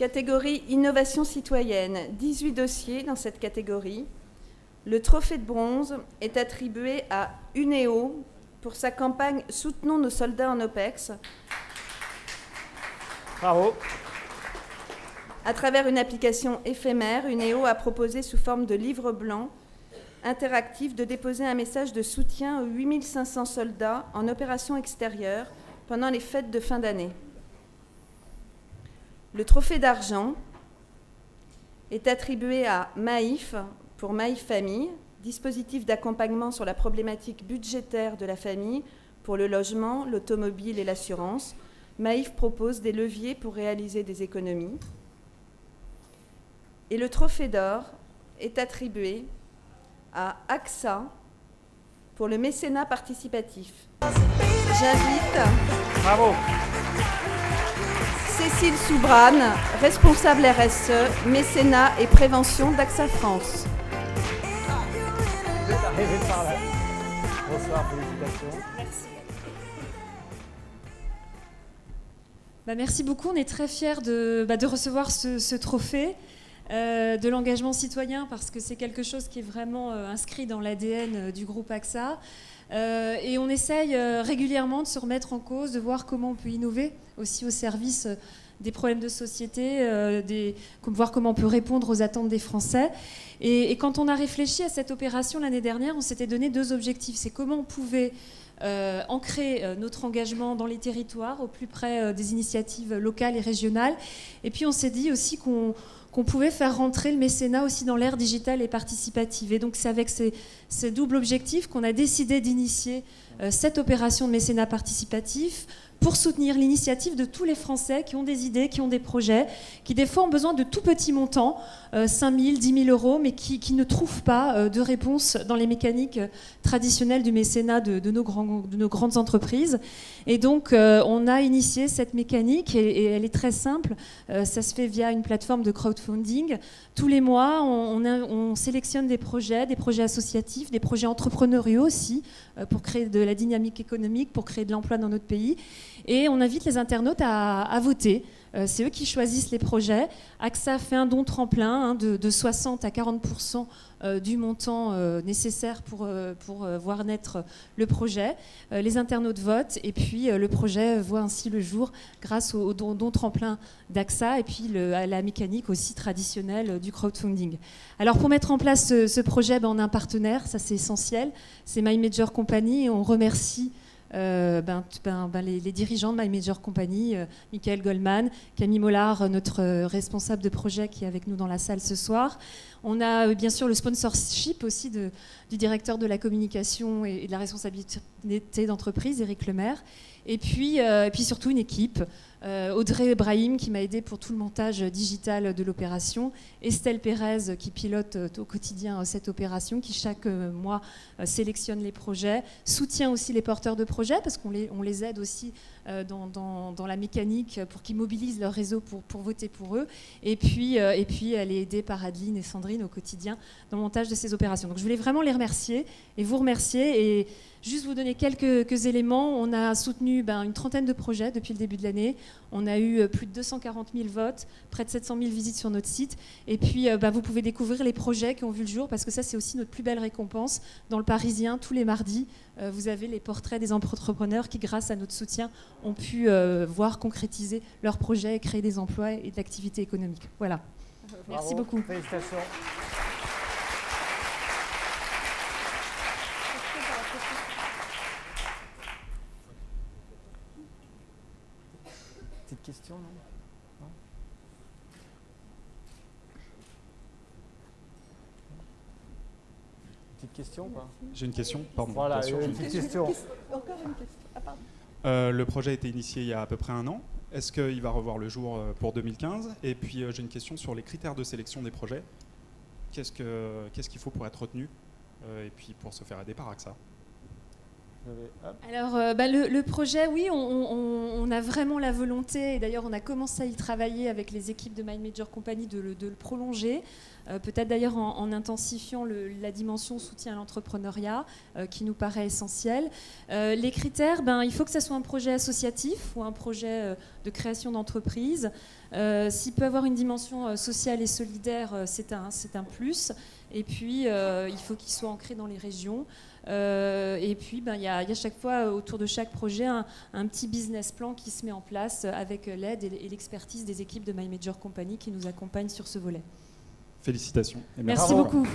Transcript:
Catégorie Innovation citoyenne, 18 dossiers dans cette catégorie. Le trophée de bronze est attribué à UNEO pour sa campagne Soutenons nos soldats en OPEX. Bravo. À travers une application éphémère, UNEO a proposé sous forme de livre blanc interactif de déposer un message de soutien aux 8500 soldats en opération extérieure pendant les fêtes de fin d'année. Le trophée d'argent est attribué à Maïf pour Maïf Famille, dispositif d'accompagnement sur la problématique budgétaire de la famille pour le logement, l'automobile et l'assurance. Maïf propose des leviers pour réaliser des économies. Et le trophée d'or est attribué à AXA pour le mécénat participatif. J'invite Bravo. Cécile Soubrane, responsable RSE, mécénat et prévention d'AXA France. Vous êtes arrivé par là. Bonsoir, félicitations. Merci. Merci beaucoup, on est très fiers de recevoir ce trophée de l'engagement citoyen parce que c'est quelque chose qui est vraiment inscrit dans l'ADN du groupe AXA. Et on essaye régulièrement de se remettre en cause, de voir comment on peut innover aussi au service des problèmes de société, voir comment on peut répondre aux attentes des Français. Et quand on a réfléchi à cette opération l'année dernière, on s'était donné 2 objectifs. C'est comment on pouvait ancrer notre engagement dans les territoires, au plus près des initiatives locales et régionales. Et puis on s'est dit aussi qu'on pouvait faire rentrer le mécénat aussi dans l'ère digitale et participative. Et donc c'est avec ces doubles objectifs qu'on a décidé d'initier cette opération de mécénat participatif pour soutenir l'initiative de tous les Français qui ont des idées, qui ont des projets, qui des fois ont besoin de tout petits montants, 5 000, 10 000 euros, mais qui ne trouvent pas de réponse dans les mécaniques traditionnelles du mécénat de nos grandes entreprises. Et donc, on a initié cette mécanique et elle est très simple. Ça se fait via une plateforme de crowdfunding. Tous les mois, on sélectionne des projets associatifs, des projets entrepreneuriaux aussi, pour créer de la dynamique économique, pour créer de l'emploi dans notre pays. Et on invite les internautes à voter. C'est eux qui choisissent les projets. AXA fait un don tremplin de 60 à 40% du montant nécessaire pour voir naître le projet. Les internautes votent et puis le projet voit ainsi le jour grâce au don tremplin d'AXA et puis à la mécanique aussi traditionnelle du crowdfunding. Alors pour mettre en place ce projet, on a un partenaire, ça c'est essentiel, c'est My Major Company et on remercie les dirigeants de My Major Company, Michael Goldman, Camille Mollard, notre responsable de projet qui est avec nous dans la salle ce soir. On a bien sûr le sponsorship aussi du directeur de la communication et de la responsabilité d'entreprise, Éric Lemaire. Et puis surtout une équipe, Audrey Brahim qui m'a aidé pour tout le montage digital de l'opération, Estelle Pérez qui pilote au quotidien cette opération, qui chaque mois sélectionne les projets, soutient aussi les porteurs de projets parce qu'on les aide aussi dans la mécanique pour qu'ils mobilisent leur réseau pour voter pour eux. Et puis elle est aidée par Adeline et Sandrine au quotidien dans le montage de ces opérations. Donc je voulais vraiment les remercier et vous remercier et juste vous donner quelques éléments. On a soutenu une trentaine de projets depuis le début de l'année. On a eu plus de 240 000 votes, près de 700 000 visites sur notre site. Et puis, vous pouvez découvrir les projets qui ont vu le jour, parce que ça, c'est aussi notre plus belle récompense. Dans le Parisien, tous les mardis, vous avez les portraits des entrepreneurs qui, grâce à notre soutien, ont pu voir concrétiser leurs projets et créer des emplois et de l'activité économique. Voilà. Merci beaucoup. Félicitations. Petite question, non? Petite question ou pas? J'ai une question, pardon. Voilà, une petite question. Encore une question. Ah, pardon. Le projet a été initié il y a à peu près 1 an. Est-ce qu'il va revoir le jour pour 2015? Et puis j'ai une question sur les critères de sélection des projets. Qu'est-ce qu'il faut pour être retenu et puis pour se faire aider par AXA? Alors, le projet, oui, on a vraiment la volonté, et d'ailleurs on a commencé à y travailler avec les équipes de My Major Company de le prolonger, peut-être d'ailleurs en intensifiant la dimension soutien à l'entrepreneuriat, qui nous paraît essentielle. Les critères, il faut que ça soit un projet associatif ou un projet de création d'entreprise. S'il peut avoir une dimension sociale et solidaire, c'est un plus. Et puis, il faut qu'il soit ancré dans les régions. Et puis, il y a chaque fois, autour de chaque projet, un petit business plan qui se met en place avec l'aide et l'expertise des équipes de My Major Company qui nous accompagnent sur ce volet. Félicitations. Et Merci beaucoup.